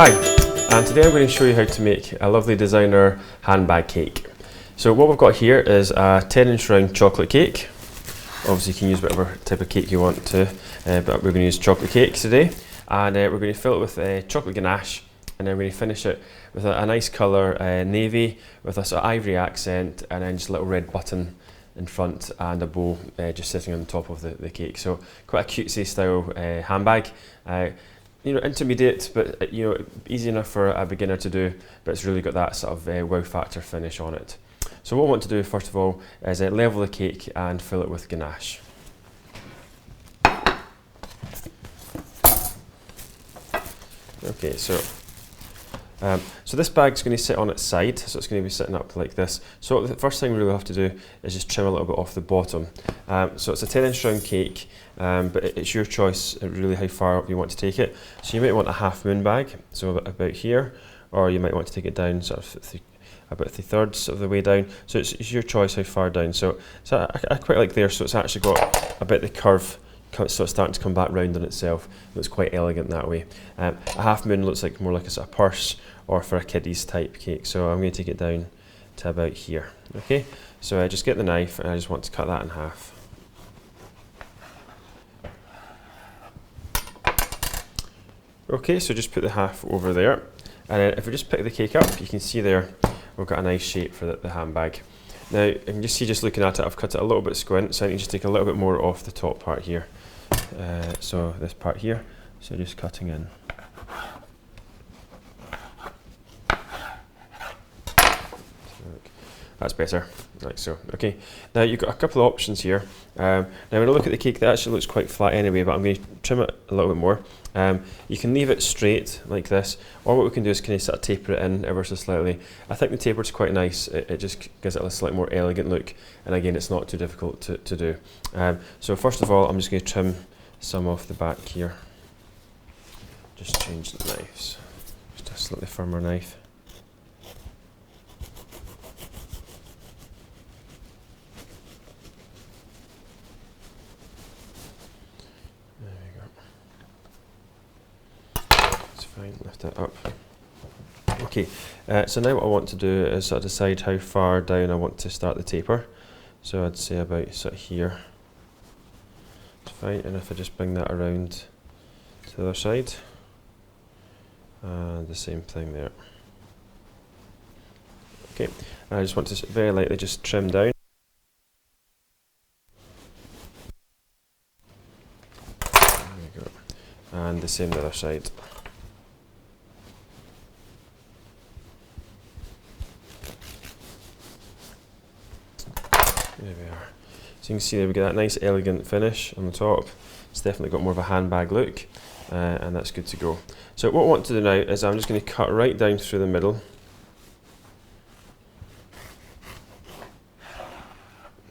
Hi, and today I'm going to show you how to make a lovely designer handbag cake. So what we've got here is a 10-inch round chocolate cake. Obviously you can use whatever type of cake you want to, but we're going to use chocolate cakes today. And we're going to fill it with chocolate ganache, and then we're going to finish it with a nice colour navy with a sort of ivory accent, and then just a little red button in front and a bow just sitting on the top of the cake. So quite a cutesy style handbag. You know, intermediate, but you know, easy enough for a beginner to do, but it's really got that sort of wow factor finish on it. So what I want to do first of all is level the cake and fill it with ganache. Okay, so this bag's going to sit on its side, so it's going to be sitting up like this. So the first thing we really have to do is just trim a little bit off the bottom. So it's a 10-inch round cake, but it's your choice really how far up you want to take it. So you might want a half moon bag, so about here, or you might want to take it down sort of about 3/3 of the way down. So it's your choice how far down. So I quite like there, so it's actually got a bit of the curve, so it's starting to come back round on itself. It looks quite elegant that way. A half moon looks like more like a sort of purse or for a kiddie's type cake. So I'm going to take it down to about here. Okay, so I just get the knife and I just want to cut that in half. Okay, so just put the half over there, and then if we just pick the cake up, you can see there we've got a nice shape for the handbag. Now you can just see, just looking at it, I've cut it a little bit squint, so I need to just take a little bit more off the top part here. So this part here, so just cutting in. That's better, like so. Okay, now you've got a couple of options here. Now when I look at the cake, that actually looks quite flat anyway, but I'm going to trim it a little bit more. You can leave it straight like this, or what we can do is kind of sort of taper it in ever so slightly. I think the taper's quite nice. It just gives it a slightly more elegant look, and again, it's not too difficult to do. So first of all, I'm just going to trim some off the back here. Just change the knives, just a slightly firmer knife. Fine, lift it up. Okay, so now what I want to do is sort of decide how far down I want to start the taper. So I'd say about sort of here. It's fine, and if I just bring that around to the other side, and the same thing there. Okay, and I just want to very lightly just trim down. There we go, and the same the other side. There we are. So you can see there we get that nice elegant finish on the top. It's definitely got more of a handbag look, and that's good to go. So what I want to do now is I'm just going to cut right down through the middle.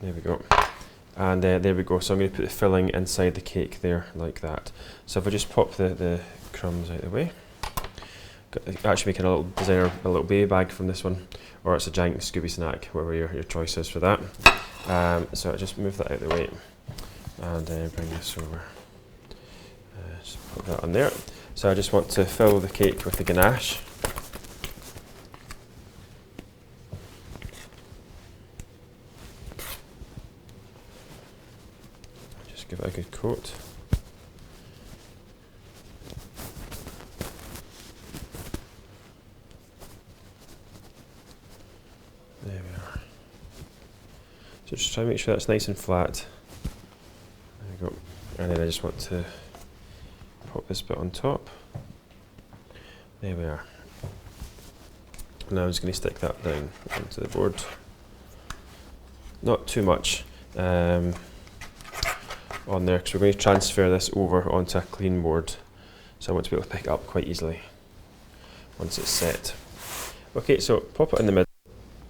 There we go. And there we go. So I'm going to put the filling inside the cake there like that. So if I just pop the crumbs out of the way. Actually making a little designer, a little baby bag from this one, or it's a giant Scooby snack, whatever your choice is for that. So I just move that out of the way and bring this over. Just put that on there. So I just want to fill the cake with the ganache. Just give it a good coat. There we are. So just try and make sure that's nice and flat. There we go. And then I just want to pop this bit on top. There we are. Now I'm just going to stick that down onto the board. Not too much on there, because we're going to transfer this over onto a clean board. So I want to be able to pick it up quite easily once it's set. Okay, so pop it in the middle.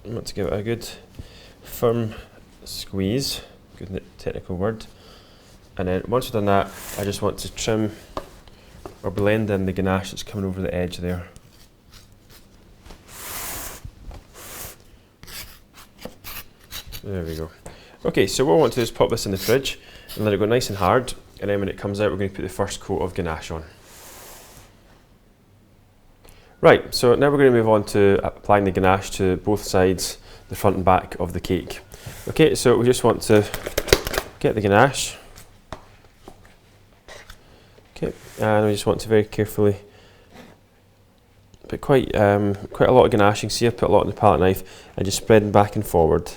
I want to give it a good firm squeeze, good technical word, and then once we've done that, I just want to trim or blend in the ganache that's coming over the edge there. There we go. Okay, so what I want to do is pop this in the fridge and let it go nice and hard, and then when it comes out we're going to put the first coat of ganache on. Right, so now we're going to move on to applying the ganache to both sides, the front and back of the cake. Okay, so we just want to get the ganache. Okay, and we just want to very carefully put quite a lot of ganache. You can see I put a lot on the palette knife and just spreading back and forward.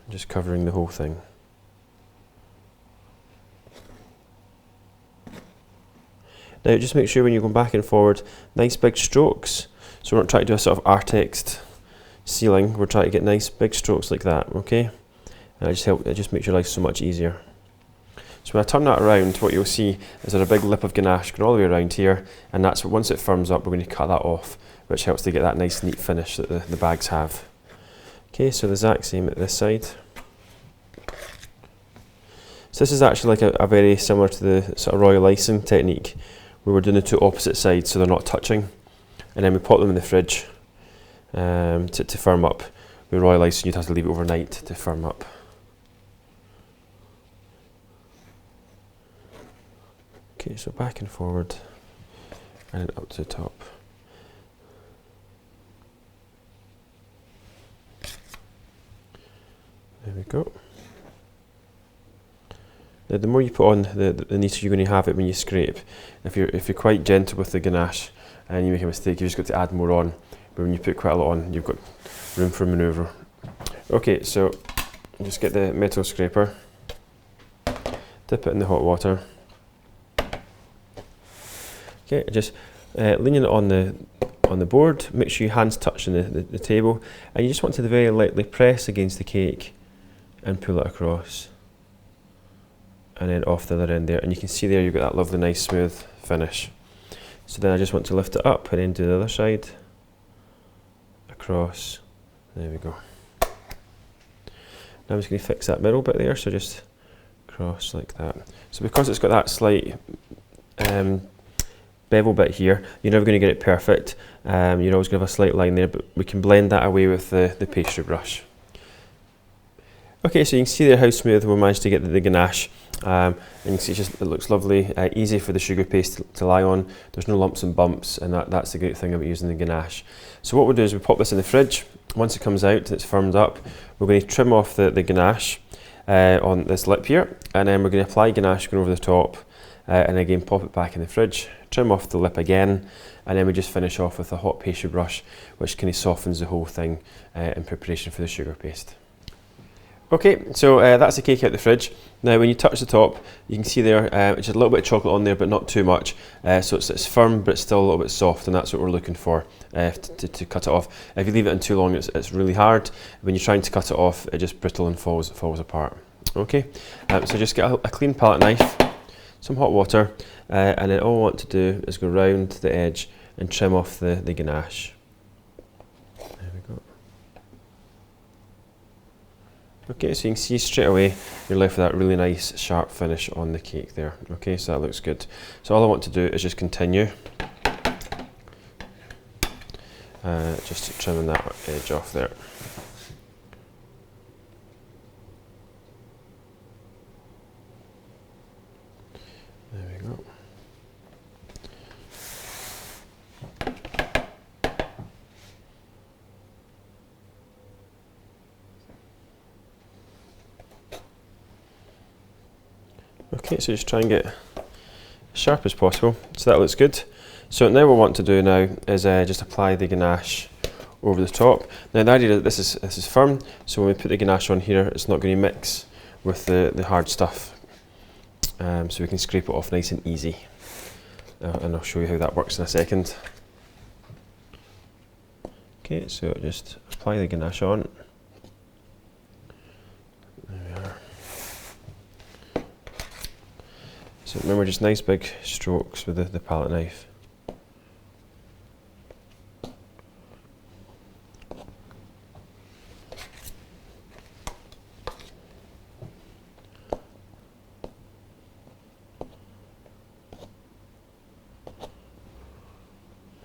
Just covering the whole thing. Now just make sure when you're going back and forward, nice big strokes. So we're not trying to do a sort of artexed sealing, we're trying to get nice big strokes like that, okay? And it just makes your life so much easier. So when I turn that around, what you'll see is there's a big lip of ganache going all the way around here, and that's what, once it firms up, we're going to cut that off, which helps to get that nice neat finish that the bags have. Okay, so the exact same at this side. So this is actually like a very similar to the sort of royal icing technique, where we're doing the two opposite sides so they're not touching, and then we pop them in the fridge to firm up. With royal icing, you'd have to leave it overnight to firm up. Okay, so back and forward, and then up to the top. There we go. Now, the more you put on, the neater you're going to have it when you scrape. If you're quite gentle with the ganache and you make a mistake, you've just got to add more on. But when you put quite a lot on, you've got room for manoeuvre. Okay, so just get the metal scraper, dip it in the hot water. Okay, just leaning it on the board. Make sure your hands touch the table, and you just want to very lightly press against the cake and pull it across. And then off the other end there, and you can see there you've got that lovely nice smooth finish. So then I just want to lift it up and then do the other side, across, there we go. Now I'm just going to fix that middle bit there, so just cross like that. So because it's got that slight bevel bit here, you're never going to get it perfect. You're always going to have a slight line there, but we can blend that away with the pastry brush. Okay, so you can see there how smooth we managed to get the ganache. And you can see it looks lovely, easy for the sugar paste to lie on. There's no lumps and bumps, and that's the great thing about using the ganache. So what we'll do is we pop this in the fridge. Once it comes out and it's firmed up, we're going to trim off the ganache on this lip here, and then we're going to apply ganache going over the top, and again pop it back in the fridge, trim off the lip again, and then we just finish off with a hot pastry brush, which kind of softens the whole thing in preparation for the sugar paste. Okay, so that's the cake out the fridge. Now when you touch the top, you can see there it's just a little bit of chocolate on there, but not too much. So it's firm, but it's still a little bit soft, and that's what we're looking for to cut it off. If you leave it in too long, it's really hard. When you're trying to cut it off, it just brittle and falls apart. Okay, so just get a clean palette knife, some hot water, and then all I want to do is go round the edge and trim off the ganache. There we go. Okay, so you can see straight away you're left with that really nice sharp finish on the cake there. Okay, so that looks good. So all I want to do is just continue, just trimming that edge off there. There we go. Okay, so just try and get as sharp as possible. So that looks good. So now what we want to do now is just apply the ganache over the top. Now the idea is this is firm, so when we put the ganache on here, it's not going to mix with the hard stuff. So we can scrape it off nice and easy. And I'll show you how that works in a second. Okay, so just apply the ganache on. There we are. So remember, just nice big strokes with the palette knife. There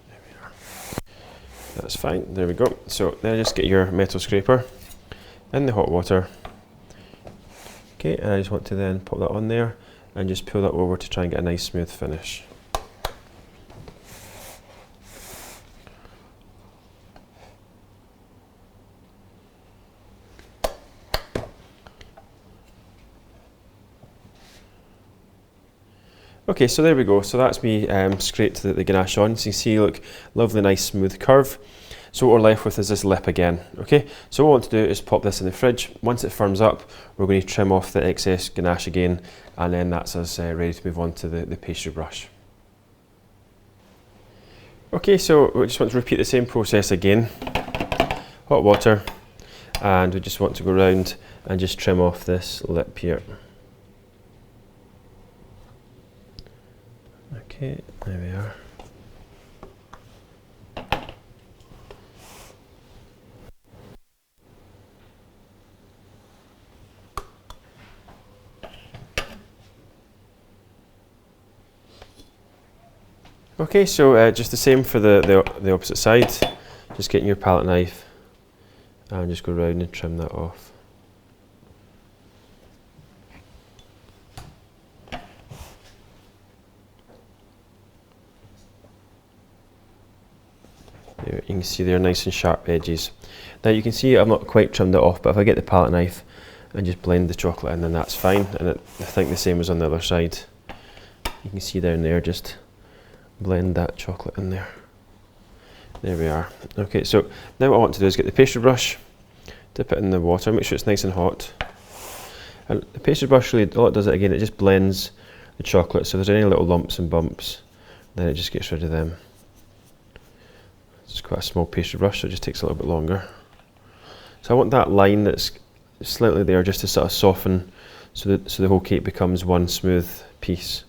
we are. That's fine, there we go. So then just get your metal scraper in the hot water. Okay, and I just want to then pop that on there and just pull that over to try and get a nice smooth finish. Okay, so there we go. So that's me scraped the ganache on. So you can see, look, lovely, nice, smooth curve. So what we're left with is this lip again. Okay, so what we want to do is pop this in the fridge. Once it firms up, we're going to trim off the excess ganache again, and then that's us ready to move on to the pastry brush. Okay, so we just want to repeat the same process again. Hot water, and we just want to go around and just trim off this lip here. Okay, there we are. Okay, so just the same for the opposite side. Just getting your palette knife and just go around and trim that off. There, you can see they're nice and sharp edges. Now you can see I've not quite trimmed it off, but if I get the palette knife and just blend the chocolate in, then that's fine. And I think the same as on the other side. You can see down there, just blend that chocolate in there. There we are. Okay, so now what I want to do is get the pastry brush, dip it in the water, make sure it's nice and hot. And the pastry brush, really, all it does, it just blends the chocolate, so if there's any little lumps and bumps, then it just gets rid of them. It's quite a small pastry brush, so it just takes a little bit longer. So I want that line that's slightly there just to sort of soften, so the whole cake becomes one smooth piece.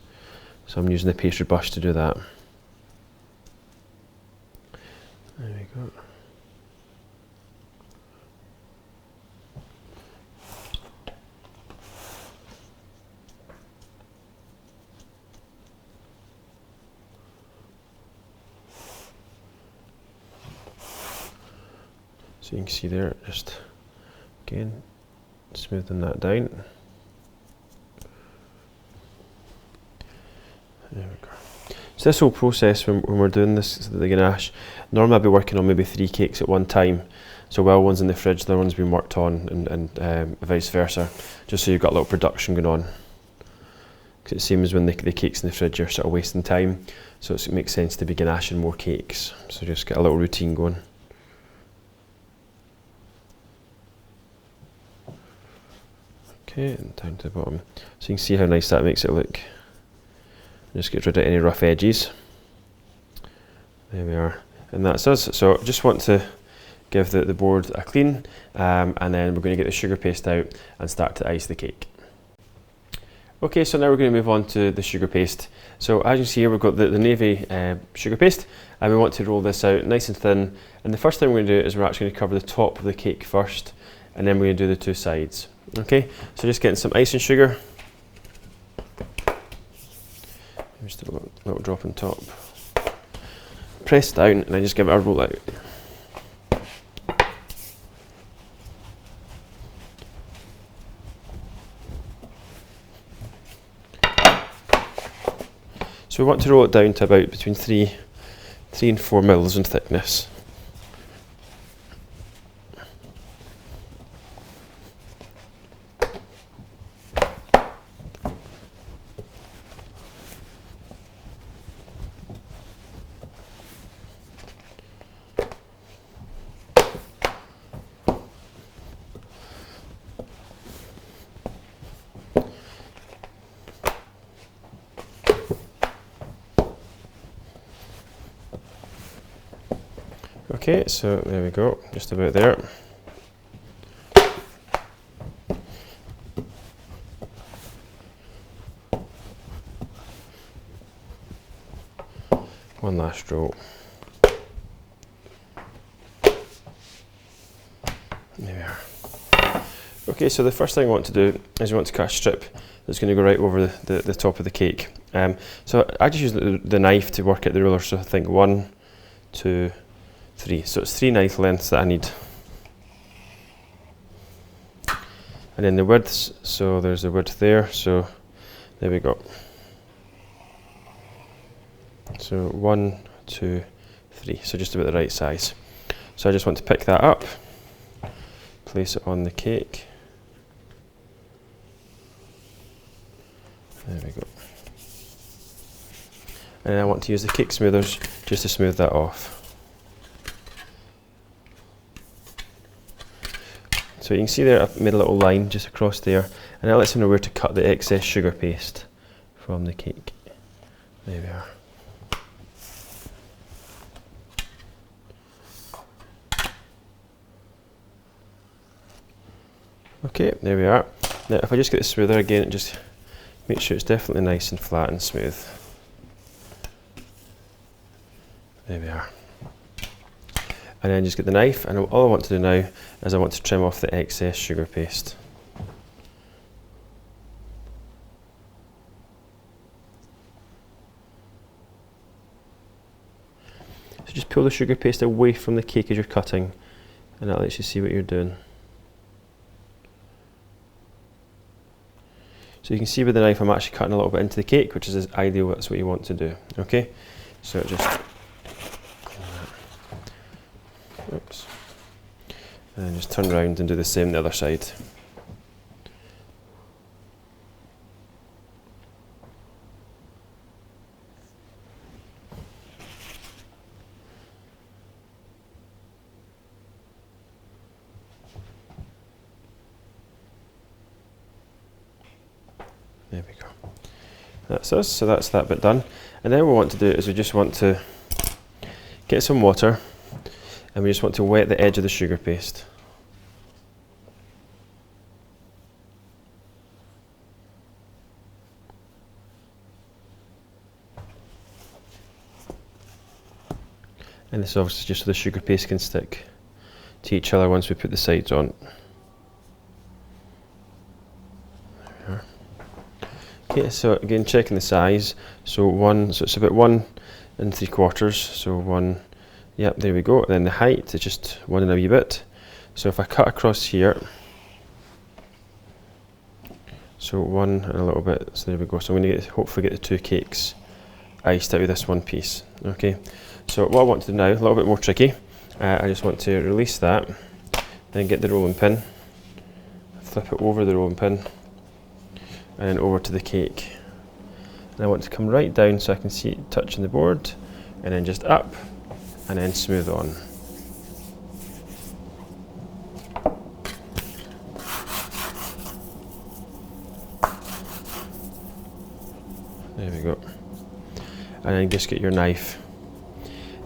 So I'm using the pastry brush to do that. There we go. So you can see there, just again, smoothing that down. There we go. So this whole process, when we're doing this, the ganache, normally I'll be working on maybe 3 cakes at one time. So while one's in the fridge, the other one's been worked on, and vice versa, just so you've got a little production going on. Because it seems when the cake's in the fridge, you're sort of wasting time. So it makes sense to be ganaching more cakes. So just get a little routine going. Okay, and down to the bottom. So you can see how nice that makes it look. Just get rid of any rough edges. There we are, and that's us. So I just want to give the board a clean, and then we're going to get the sugar paste out and start to ice the cake. Okay, so now we're going to move on to the sugar paste. So as you see here, we've got the navy sugar paste, and we want to roll this out nice and thin. And the first thing we're going to do is we're actually going to cover the top of the cake first, and then we're going to do the 2 sides. Okay, so just getting some icing sugar. Just a little drop on top. Press down and then just give it a roll out. So we want to roll it down to about between 3 and 4 mils in thickness. Okay, so there we go, just about there. One last roll. There we are. Okay, so the first thing I want to do is we want to cut a strip that's going to go right over the top of the cake. So I just use the knife to work out the ruler, so I think 1, 2, 3. So it's 3 knife lengths that I need. And then the widths, so there's the width there, so there we go. So 1, 2, 3, so just about the right size. So I just want to pick that up, place it on the cake. There we go. and I want to use the cake smoothers just to smooth that off. So you can see there I've made a little line just across there, and that lets me know where to cut the excess sugar paste from the cake. There we are. Okay, there we are. Now if I just get the smoother again, just make sure it's definitely nice and flat and smooth. There we are. And then just get the knife, and all I want to do now is I want to trim off the excess sugar paste. So just pull the sugar paste away from the cake as you're cutting, and that lets you see what you're doing. So you can see with the knife I'm actually cutting a little bit into the cake, which is ideal, that's what you want to do. Okay, so just, oops, and then just turn around and do the same the other side. There we go. That's us, so that's that bit done. And then what we want to do is we just want to get some water, and we just want to wet the edge of the sugar paste. And this is obviously just so the sugar paste can stick to each other once we put the sides on. Okay, so again checking the size, so it's about 1 3/4, so 1, yep, there we go. And then the height is just 1 and a wee bit. So if I cut across here, so 1 and a little bit, so there we go. So I'm going to hopefully get the 2 cakes iced out of this one piece. Okay, so what I want to do now, a little bit more tricky, I just want to release that, then get the rolling pin, flip it over the rolling pin, and then over to the cake. And I want to come right down so I can see it touching the board, and then just up, and then smooth on. There we go. And then just get your knife.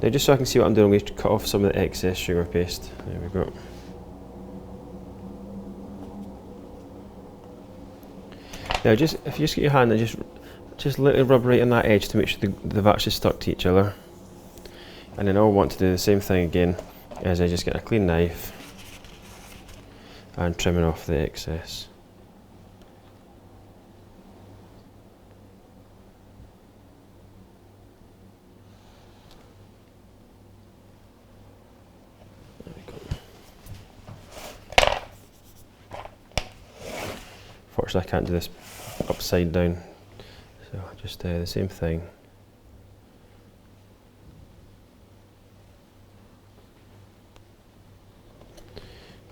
Now just so I can see what I'm doing, we cut off some of the excess sugar paste. There we go. Now if you just get your hand and just let it rub right on that edge to make sure they've actually stuck to each other. And then all I want to do the same thing again is I just get a clean knife and trimming off the excess. There we go. Fortunately I can't do this upside down, so just the same thing.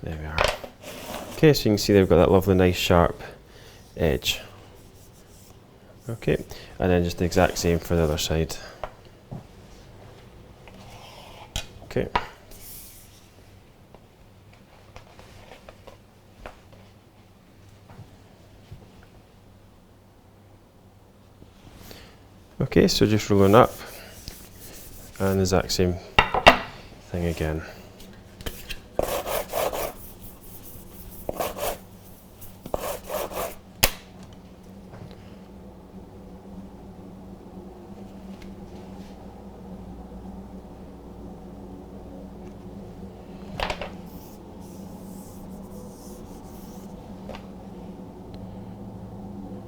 There we are. Okay, so you can see they've got that lovely nice sharp edge. Okay, and then just the exact same for the other side. Okay. Okay, so just rolling up, and the exact same thing again.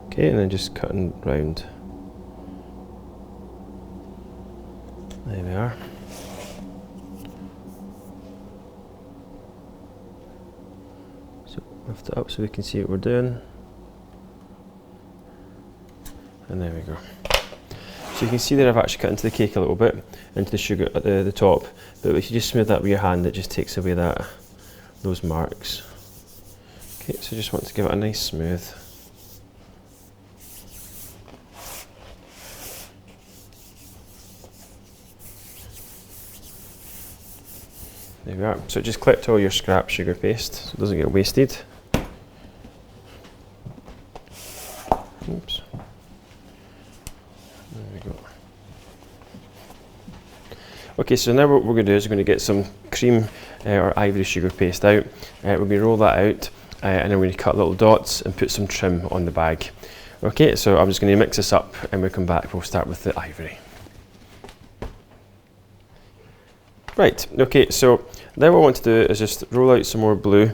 Okay, and then just cutting round. There we are. So lift it up so we can see what we're doing. And there we go. So you can see that I've actually cut into the cake a little bit, into the sugar at the top, but if you just smooth that with your hand, it just takes away those marks. Okay, so just want to give it a nice smooth. There we are. So just collect all your scrap sugar paste so it doesn't get wasted. Oops. There we go. Okay, so now what we're going to do is we're going to get some cream or ivory sugar paste out. We're going to roll that out and then we're going to cut little dots and put some trim on the bag. Okay, so I'm just going to mix this up and we'll come back. We'll start with the ivory. Right, okay, so now what I want to do is just roll out some more blue.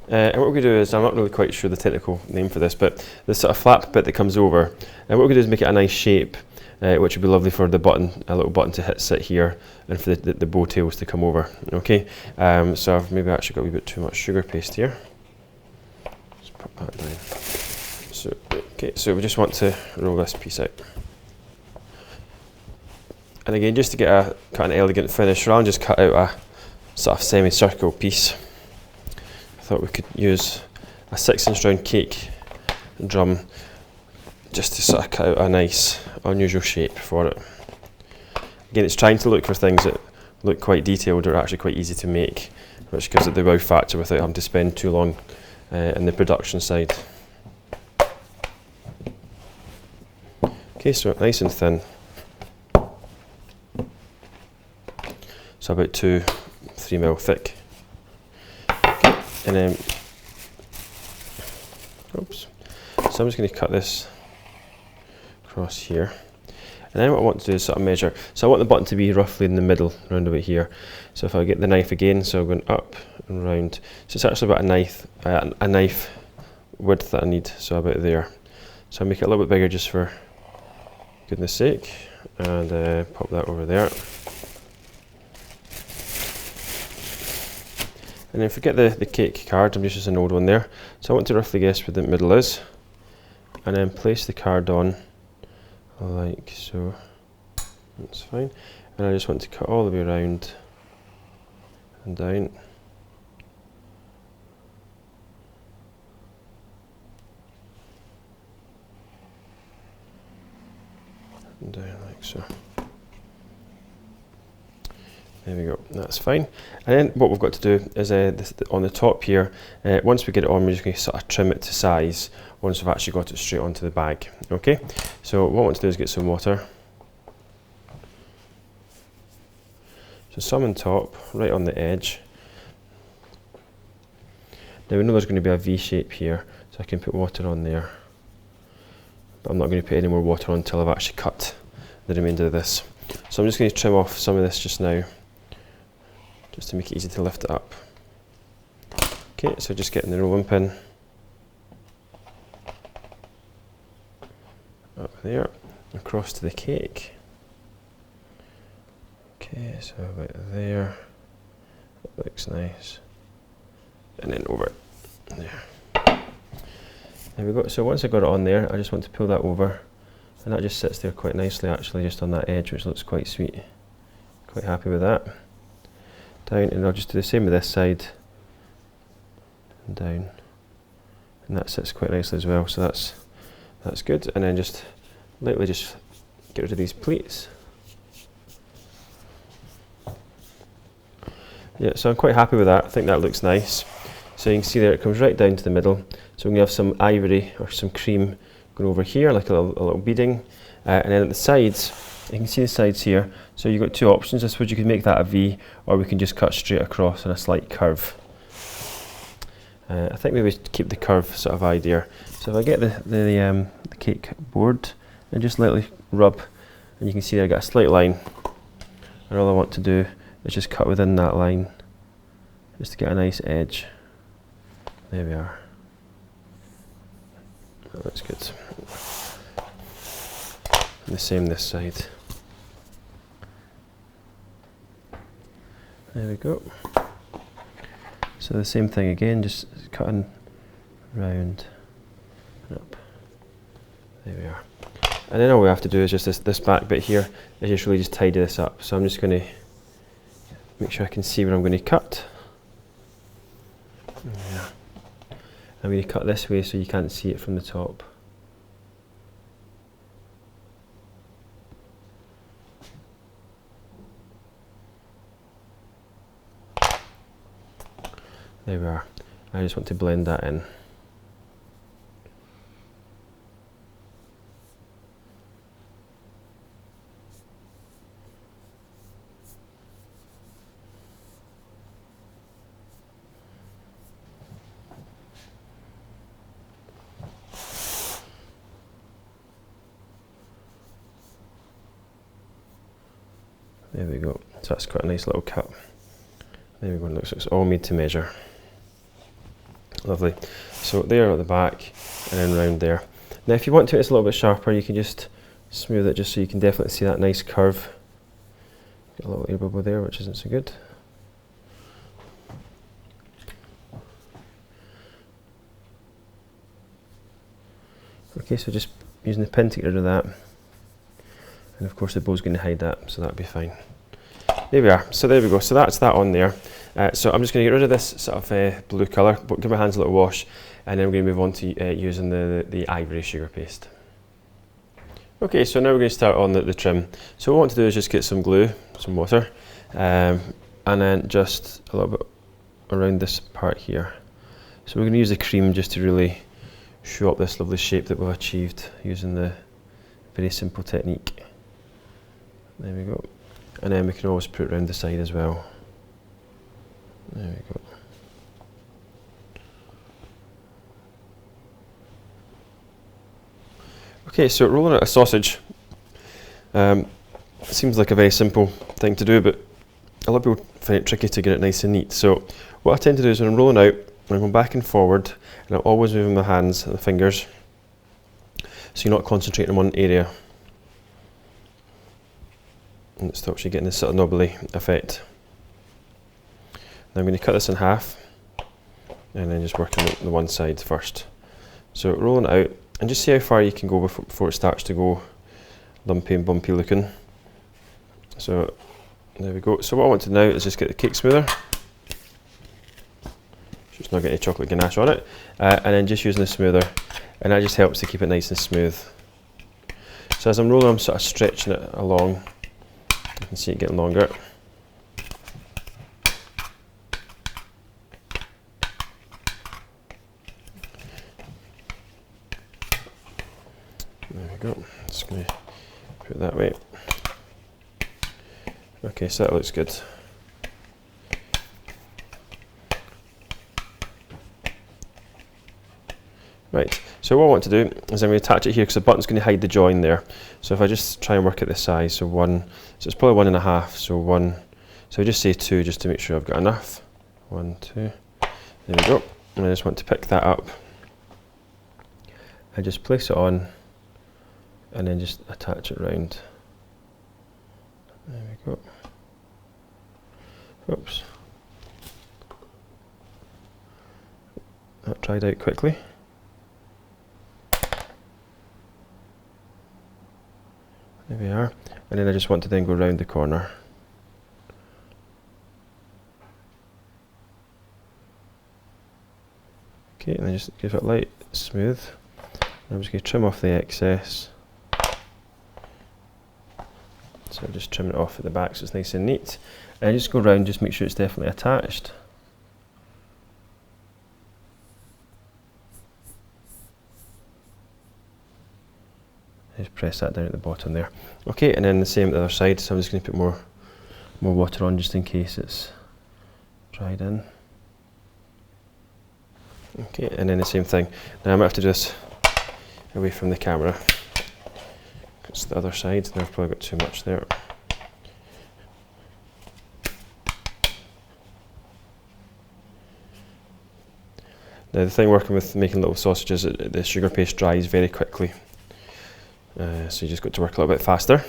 And what we're going to do is, I'm not really quite sure the technical name for this, but this sort of flap bit that comes over. And what we're going to do is make it a nice shape, which would be lovely for the button, a little button to sit here, and for the bow tails to come over. Okay, so I've maybe actually got a wee bit too much sugar paste here. Just pop that down. So, okay, so we just want to roll this piece out. And again, just to get a kind of elegant finish, rather than just cut out a sort of semicircle piece, I thought we could use a 6-inch round cake drum just to sort of cut out a nice, unusual shape for it. Again, it's trying to look for things that look quite detailed or actually quite easy to make, which gives it the wow factor without having to spend too long in the production side. Okay, so nice and thin. So about 2-3 mil thick. Okay. And then, oops. So I'm just going to cut this across here. And then what I want to do is sort of measure. So I want the button to be roughly in the middle, around about here. So if I get the knife again, so I'm going up and round. So it's actually about a knife width that I need, so about there. So I make it a little bit bigger just for goodness sake, and pop that over there. And then forget the cake card, I'm just using an old one there. So I want to roughly guess where the middle is, and then place the card on like so. That's fine. And I just want to cut all the way around and down. And down like so. There we go, that's fine. And then what we've got to do is on the top here, once we get it on, we're just going to sort of trim it to size once we've actually got it straight onto the bag. Okay, so what I want to do is get some water. So some on top, right on the edge. Now we know there's going to be a V shape here, so I can put water on there. But I'm not going to put any more water on until I've actually cut the remainder of this. So I'm just going to trim off some of this just now, just to make it easy to lift it up. Okay, so just getting the rolling pin up there, across to the cake. Okay, so about there, that looks nice. And then over there. There we go, so once I got it on there, I just want to pull that over, and that just sits there quite nicely actually, just on that edge, which looks quite sweet. Quite happy with that. Down, and I'll just do the same with this side, and down, and that sits quite nicely as well, so that's good. And then just lightly just get rid of these pleats. Yeah, so I'm quite happy with that. I think that looks nice. So you can see there it comes right down to the middle. So we're going to have some ivory or some cream going over here, like a little beading, and then at the sides, you can see the sides here. So you've got two options. I suppose you could make that a V, or we can just cut straight across in a slight curve. I think maybe keep the curve sort of idea. So if I get the cake board and just lightly rub, and you can see there I got a slight line, and all I want to do is just cut within that line, just to get a nice edge. There we are. That looks good. And the same this side. There we go. So the same thing again, just cutting round and up. There we are. And then all we have to do is just this back bit here is just really just tidy this up. So I'm just going to make sure I can see where I'm going to cut. Yeah. I'm going to cut this way so you can't see it from the top. There we are. I just want to blend that in. There we go. So that's quite a nice little cut. There we go. It looks like it's all made to measure. Lovely. So there at the back and then round there. Now if you want to, it's a little bit sharper, you can just smooth it just so you can definitely see that nice curve. Got a little air bubble there, which isn't so good. Okay, so just using the pin to get rid of that. And of course the bow's going to hide that, so that'll be fine. There we are. So there we go. So that's that on there. So I'm just going to get rid of this sort of blue colour, but give my hands a little wash, and then we're going to move on to using the Ivory sugar paste. Okay, so now we're going to start on the trim. So what I want to do is just get some glue, some water, and then just a little bit around this part here. So we're going to use the cream just to really show up this lovely shape that we've achieved using the very simple technique. There we go. And then we can always put it around the side as well. There we go. Okay, so rolling out a sausage seems like a very simple thing to do, but a lot of people find it tricky to get it nice and neat. So what I tend to do is when I'm rolling out, I'm going back and forward, and I'm always moving my hands and the fingers, so you're not concentrating on one area. And it stops you getting this sort of knobbly effect. Now I'm going to cut this in half, and then just work on the one side first. So rolling it out, and just see how far you can go before it starts to go lumpy and bumpy looking. So there we go. So what I want to now is just get the cake smoother. Just not get any chocolate ganache on it. And then just using the smoother, and that just helps to keep it nice and smooth. So as I'm rolling, I'm sort of stretching it along. You can see it getting longer. There we go. Just going to put it that way. Okay, so that looks good. Right, so what I want to do is I'm going to attach it here because the button's going to hide the join there. So if I just try and work at this size, so it's probably 1.5, so one, so I just say 2 just to make sure I've got enough. 1, 2, there we go. And I just want to pick that up. I just place it on and then just attach it round. There we go. Oops. That dried out quickly. There we are. And then I just want to then go round the corner. Okay, and then just give it light, smooth. I'm just going to trim off the excess. So I'm just trimming it off at the back so it's nice and neat. And just go round, just make sure it's definitely attached. Just press that down at the bottom there. Okay, and then the same at the other side, so I'm just going to put more water on just in case it's dried in. Okay, and then the same thing. Now I might have to do this away from the camera. It's the other side, and I've probably got too much there. Now the thing working with making little sausages, the sugar paste dries very quickly. So you just got to work a little bit faster.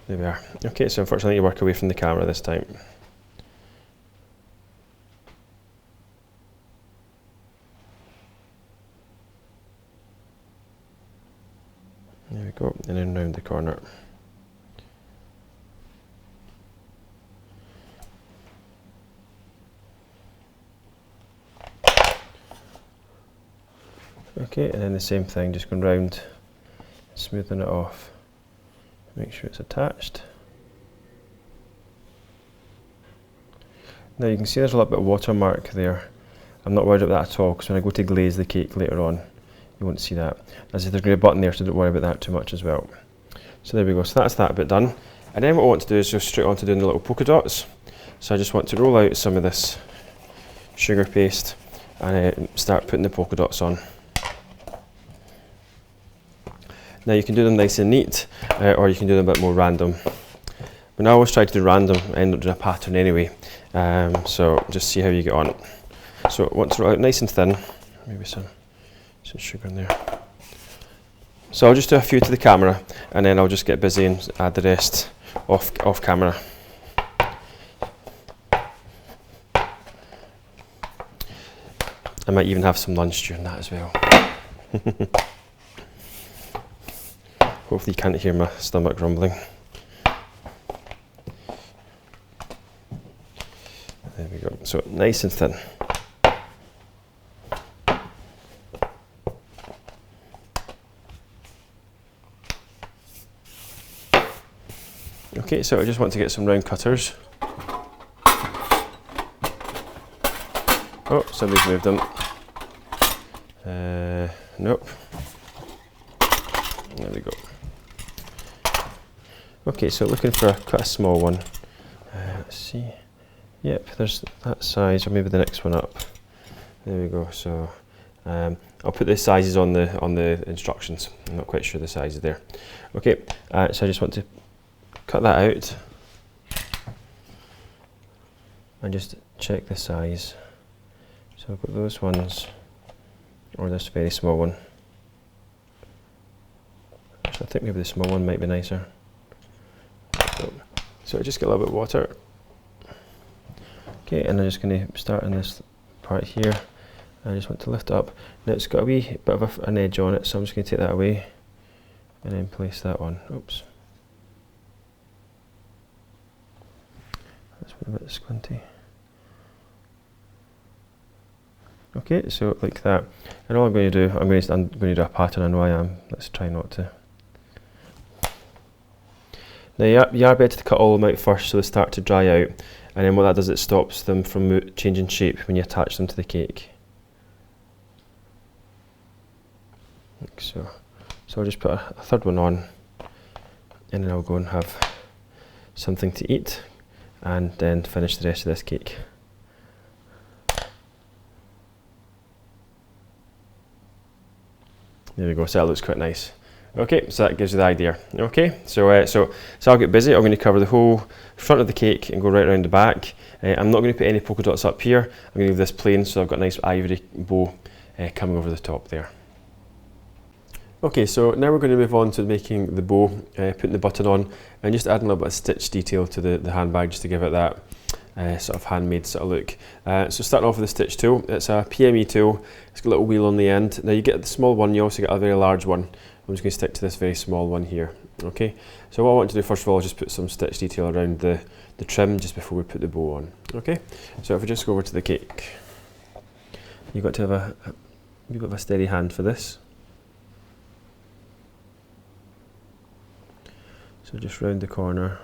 There we are. Okay, so unfortunately you work away from the camera this time. There we go, and then round the corner. Okay, and then the same thing, just going round, smoothing it off. Make sure it's attached. Now you can see there's a little bit of watermark there. I'm not worried about that at all, because when I go to glaze the cake later on, you won't see that. As if there's going to be a button there, so don't worry about that too much as well. So there we go, so that's that bit done. And then what I want to do is just straight on to doing the little polka dots. So I just want to roll out some of this sugar paste and start putting the polka dots on. Now you can do them nice and neat, or you can do them a bit more random. When I always try to do random, I end up doing a pattern anyway. So just see how you get on. So I want to roll out nice and thin, maybe some sugar in there. So I'll just do a few to the camera, and then I'll just get busy and add the rest off camera. I might even have some lunch during that as well. Hopefully you can't hear my stomach rumbling. There we go. So nice and thin. Okay, so I just want to get some round cutters. Oh, somebody's moved them. Nope. There we go. Okay, so looking for quite a small one. Let's see. Yep, there's that size, or maybe the next one up. There we go. So I'll put the sizes on the instructions. I'm not quite sure the size is there. Okay, so I just want to cut that out and just check the size. So I've got those ones, or this very small one. So I think maybe the small one might be nicer. So I just get a little bit of water. Okay, and I'm just going to start in this part here. I just want to lift it up. Now it's got a wee bit of an edge on it, so I'm just going to take that away and then place that on. Oops. That's a bit squinty. Okay, so like that. And all I'm going to do, I'm going to do a pattern. I know I am. Let's try not to. Now you are better to cut all of them out first so they start to dry out, and then what that does, it stops them from changing shape when you attach them to the cake. Like so. So I'll just put a third one on, and then I'll go and have something to eat, and then finish the rest of this cake. There we go, so that looks quite nice. Okay, so that gives you the idea. Okay, so I'll get busy. I'm going to cover the whole front of the cake and go right around the back. I'm not going to put any polka dots up here. I'm going to leave this plain, so I've got a nice ivory bow coming over the top there. Okay, so now we're going to move on to making the bow, putting the button on, and just adding a little bit of stitch detail to the handbag, just to give it that sort of handmade sort of look. So starting off with the stitch tool, it's a PME tool. It's got a little wheel on the end. Now you get the small one, you also get a very large one. I'm just going to stick to this very small one here. Okay, so what I want to do first of all is just put some stitch detail around the trim just before we put the bow on. Okay, so if we just go over to the cake, you've got to have a bit of a steady hand for this. So just round the corner.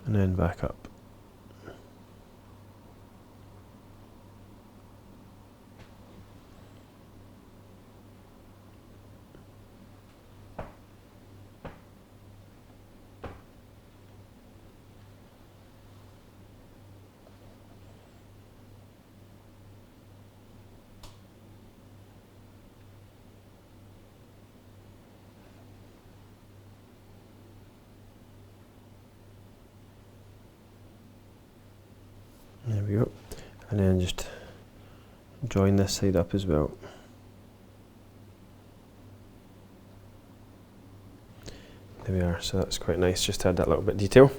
And then back up. There we go, and then just join this side up as well. There we are, so that's quite nice, just to add that little bit of detail.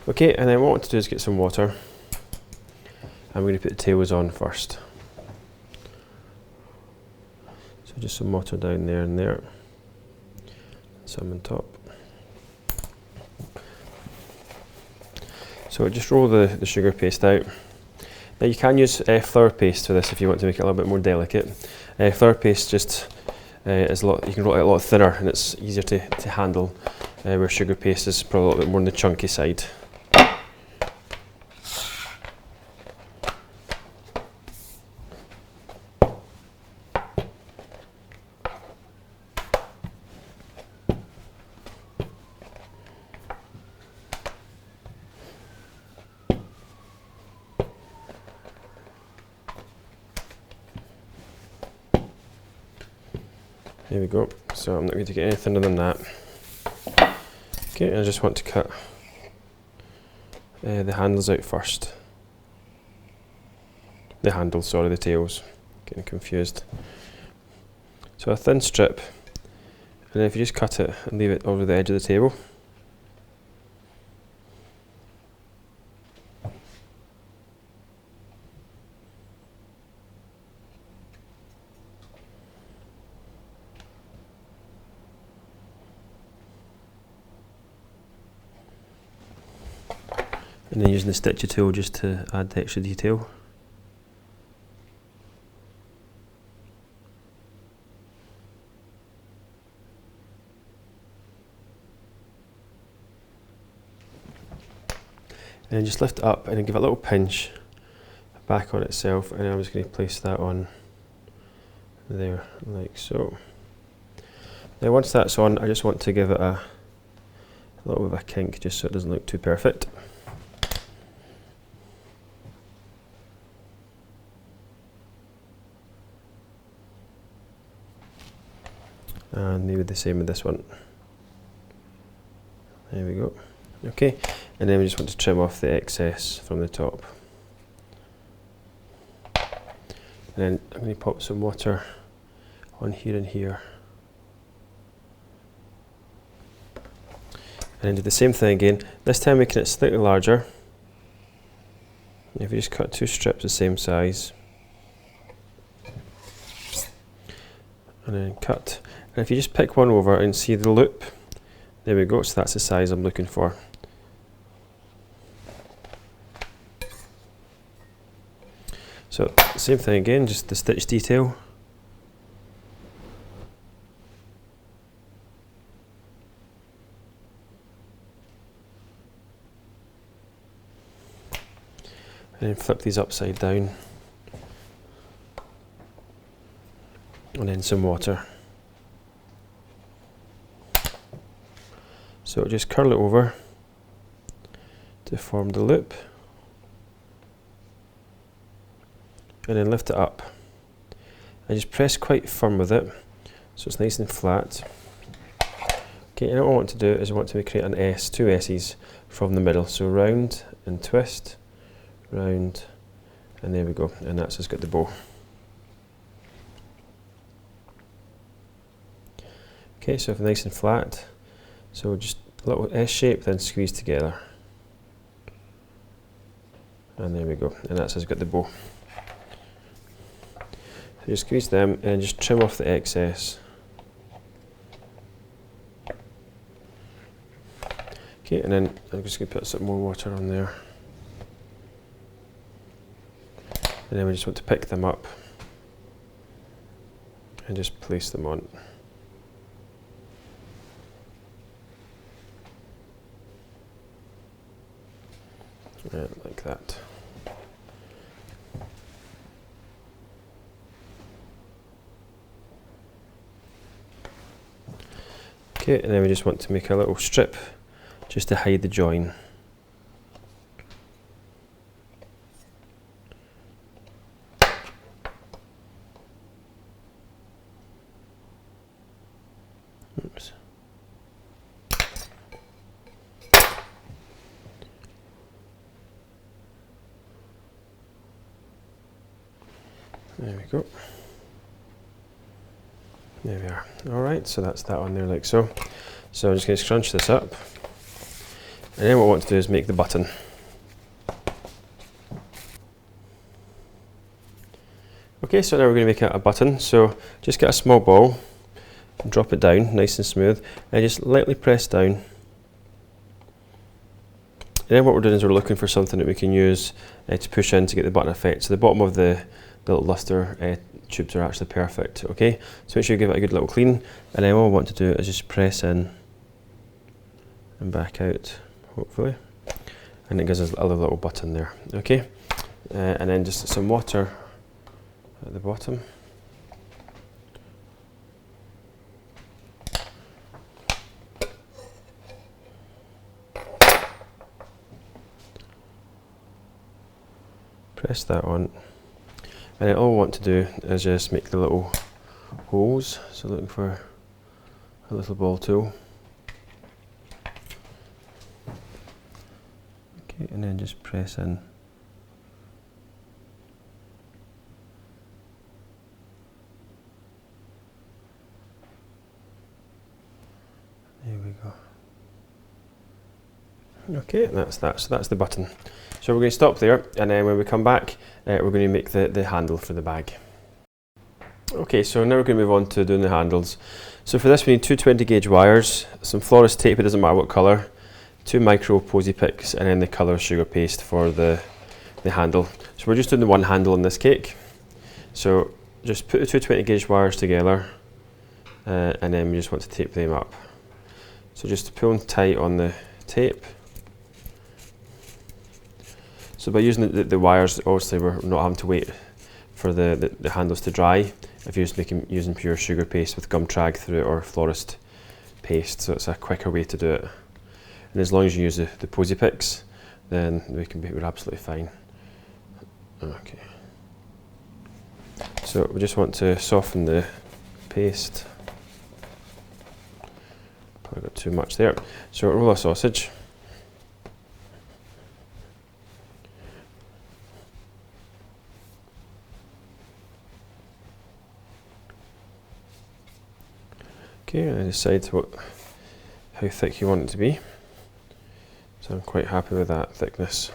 Okay, and then what I want to do is get some water. I'm going to put the tails on first. So just some water down there and there. some on top. So just roll the sugar paste out. Now you can use flour paste for this if you want to make it a little bit more delicate. Flour paste just is you can roll it a lot thinner and it's easier to handle, where sugar paste is probably a little bit more on the chunky side. There we go, so I'm not going to get any thinner than that. Okay, I just want to cut the handles out first. The handles, sorry, the tails. Getting confused. So a thin strip, and then if you just cut it and leave it over the edge of the table. And then using the stitchy tool just to add the extra detail. And then just lift it up and then give it a little pinch back on itself, and then I'm just going to place that on there like so. Now once that's on, I just want to give it a little bit of a kink just so it doesn't look too perfect. And maybe the same with this one. There we go. Okay, and then we just want to trim off the excess from the top. And then I'm going to pop some water on here and here. And then do the same thing again, this time making it slightly larger. If you just cut two strips the same size. And then cut. And if you just pick one over and see the loop, there we go, so that's the size I'm looking for. So same thing again, just the stitch detail. And then flip these upside down. And then some water. So just curl it over to form the loop, and then lift it up and just press quite firm with it so it's nice and flat. Okay, and what I want to do is I want to create an S, two S's from the middle, so round and twist, round, and there we go, and that's just got the bow. Okay, so if nice and flat, so just a little S shape, then squeeze together. And there we go, and that's has got the bow. So you squeeze them and just trim off the excess. Okay, and then I'm just going to put some more water on there. And then we just want to pick them up and just place them on. Like that. Okay, and then we just want to make a little strip just to hide the join. Oops. There we go. There we are. Alright, so that's that on there like so. So I'm just going to scrunch this up. And then what I want to do is make the button. Okay, so now we're going to make a button. So just get a small ball drop it down nice and smooth, and just lightly press down. And then what we're doing is we're looking for something that we can use to push in to get the button effect. So the bottom of the little lustre tubes are actually perfect. Okay, so make sure you give it a good little clean, and then all we want to do is just press in and back out, hopefully, and it gives us a little button there. Okay, and then just some water at the bottom. Press that on, and then all we want to do is just make the little holes. So looking for a little ball tool. Okay, and then just press in. There we go. Okay, that's that. So that's the button. So we're going to stop there, and then when we come back, we're going to make the handle for the bag. Okay, so now we're going to move on to doing the handles. So for this we need two 20 gauge wires, some Florist tape, it doesn't matter what colour, two micro posy picks, and then the colour sugar paste for the handle. So we're just doing the one handle on this cake. So just put the two 20 gauge wires together, and then we just want to tape them up. So just pull tight on the tape. So by using the wires, obviously we're not having to wait for the handles to dry if you're just using pure sugar paste with gum trag through it or Florist paste, so it's a quicker way to do it. And as long as you use the posy picks, then we're absolutely fine. Okay. So we just want to soften the paste. Probably got too much there. So roll a sausage. Okay, and decide how thick you want it to be. So I'm quite happy with that thickness.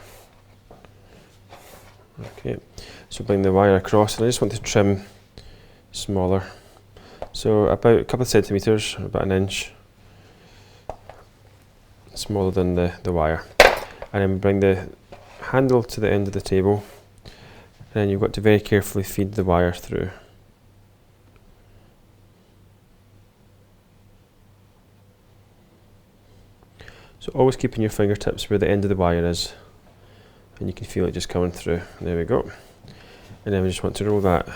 Okay, so bring the wire across, and I just want to trim smaller. So about a couple of centimetres, about an inch smaller than the wire. And then bring the handle to the end of the table, and then you've got to very carefully feed the wire through. So always keeping your fingertips where the end of the wire is, and you can feel it just coming through. There we go. And then we just want to roll that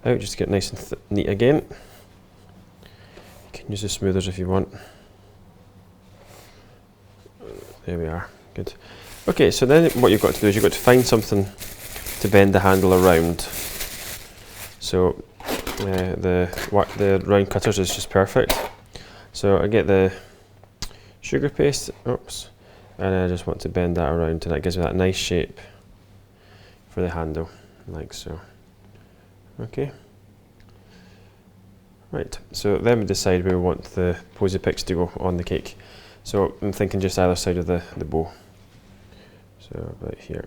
out just to get nice and neat again. You can use the smoothers if you want. There we are, good. Okay, so then what you've got to do is you've got to find something to bend the handle around. So the round cutters is just perfect. So I get the sugar paste, oops, and I just want to bend that around, and that gives me that nice shape for the handle, like so. Okay. Right, so then we decide where we want the posy picks to go on the cake. So I'm thinking just either side of the bow. So about here.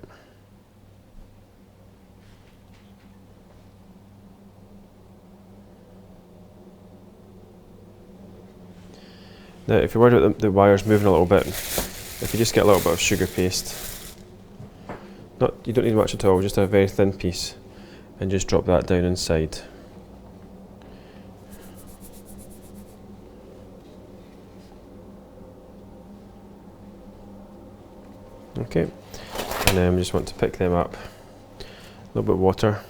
Now, if you're worried about the wires moving a little bit, if you just get a little bit of sugar paste, you don't need much at all, just a very thin piece, and just drop that down inside. Okay, and then we just want to pick them up. A little bit of water.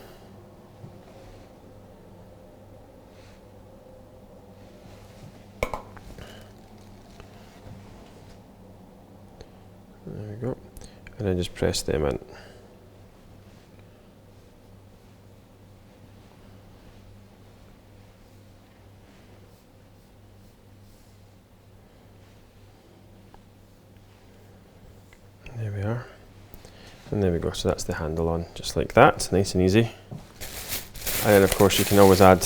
There we go. And then just press them in. There we are. And there we go. So that's the handle on, just like that, nice and easy. And then of course you can always add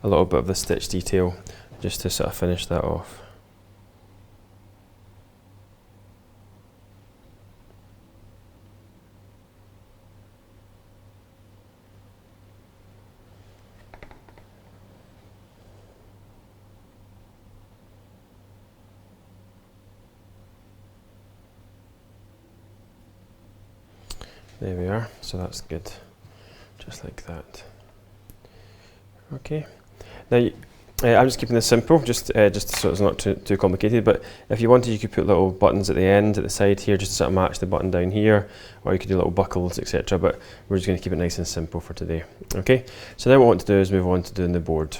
a little bit of the stitch detail just to sort of finish that off. There we are, so that's good, just like that. Okay, now I'm just keeping this simple, just so it's not too complicated, but if you wanted you could put little buttons at the end, at the side here, just to sort of match the button down here, or you could do little buckles, etc. But we're just going to keep it nice and simple for today. Okay, so now what I want to do is move on to doing the board.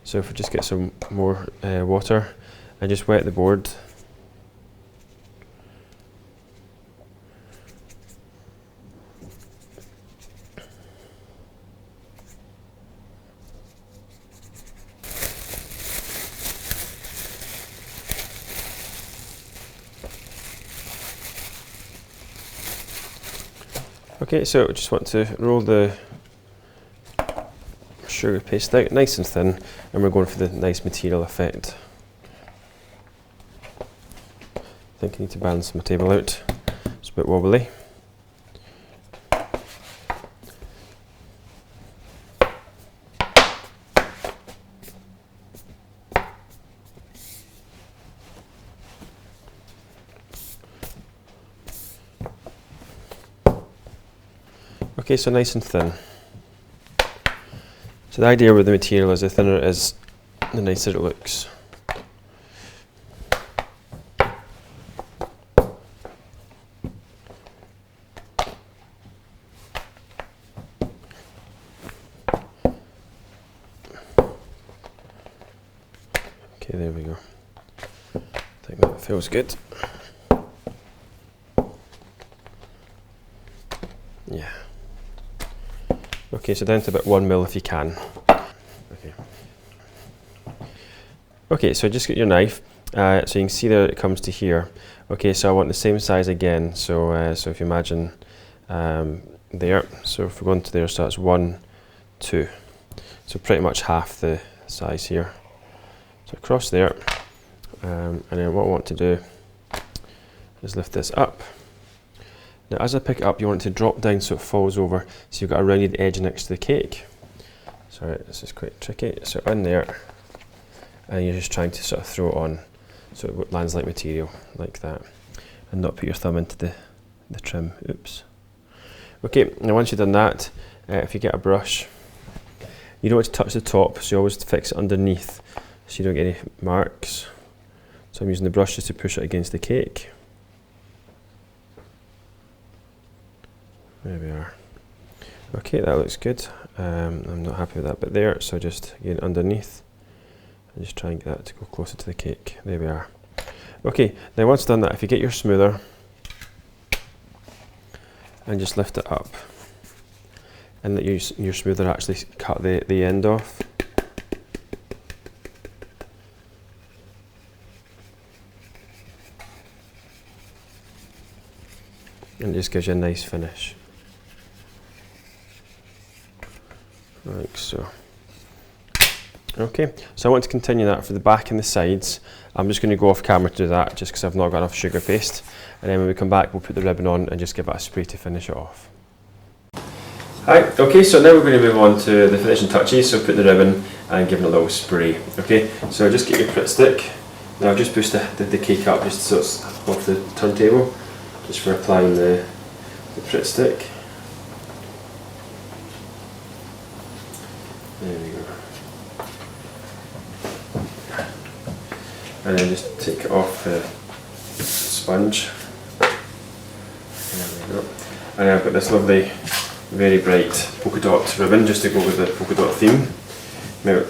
So if we just get some more water and just wet the board. Okay, so I just want to roll the sugar paste out nice and thin, and we're going for the nice material effect. I think I need to balance my table out, it's a bit wobbly. Okay, so nice and thin. So the idea with the material is the thinner it is, the nicer it looks. Okay, there we go. I think that feels good. Yeah. Okay, so down to about 1 mil if you can. Okay. Okay, so just get your knife. So you can see there it comes to here. Okay, so I want the same size again. So so if you imagine there, so if we're going to there, so that's 1, 2. So pretty much half the size here. So across there, and then what I want to do is lift this up. Now as I pick it up, you want it to drop down so it falls over, so you've got a rounded edge next to the cake. Sorry, this is quite tricky. So in there, and you're just trying to sort of throw it on so it lands like material, like that, and not put your thumb into the trim. Oops. Okay, now once you've done that, if you get a brush, you don't want to touch the top, so you always fix it underneath so you don't get any marks. So I'm using the brush just to push it against the cake. There we are. Okay, that looks good. I'm not happy with that bit there, so just again underneath and just try and get that to go closer to the cake. There we are. Okay, now once done that, if you get your smoother and just lift it up, and let your smoother actually cut the end off. And it just gives you a nice finish. Like so. Okay, so I want to continue that for the back and the sides. I'm just going to go off camera to do that just because I've not got enough sugar paste. And then when we come back, we'll put the ribbon on and just give it a spray to finish it off. Right, okay, so now we're going to move on to the finishing touches. So put the ribbon and give it a little spray. Okay, so just get your Pritt Stick. Now just push the cake up just so it's off the turntable, just for applying the Pritt Stick. There we go. And then just take it off the sponge. There we go. And I've got this lovely, very bright polka dot ribbon just to go with the polka dot theme.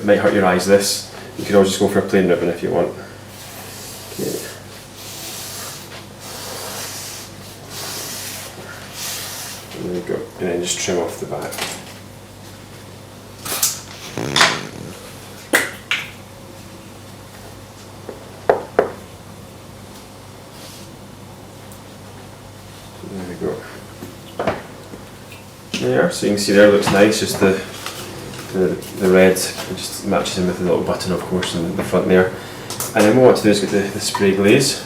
Might hurt your eyes this. You could always just go for a plain ribbon if you want. Okay. There we go. And then just trim off the back. There we go. There, so you can see there, looks nice, just the red, it just matches in with the little button of course in the front there. And then what we want to do is get the spray glaze,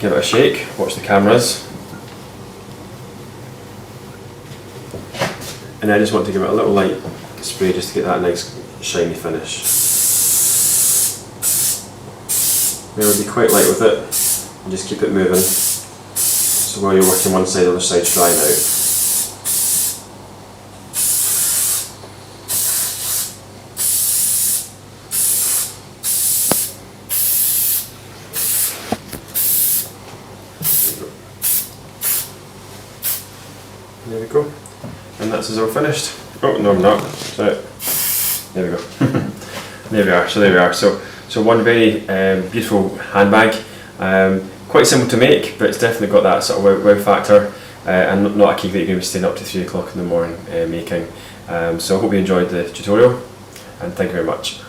give it a shake, watch the cameras. And I just want to give it a little light spray just to get that nice shiny finish. Now be quite light with it and just keep it moving. So while you're working one side, the other side's drying out. There we go. And that's us all finished. Oh, no I'm not. So, there we go. There we are, so there we are. So one very beautiful handbag. Quite simple to make, but it's definitely got that sort of wow factor, and not a cake that you're going to be staying up to 3 o'clock in the morning making. So I hope you enjoyed the tutorial, and thank you very much.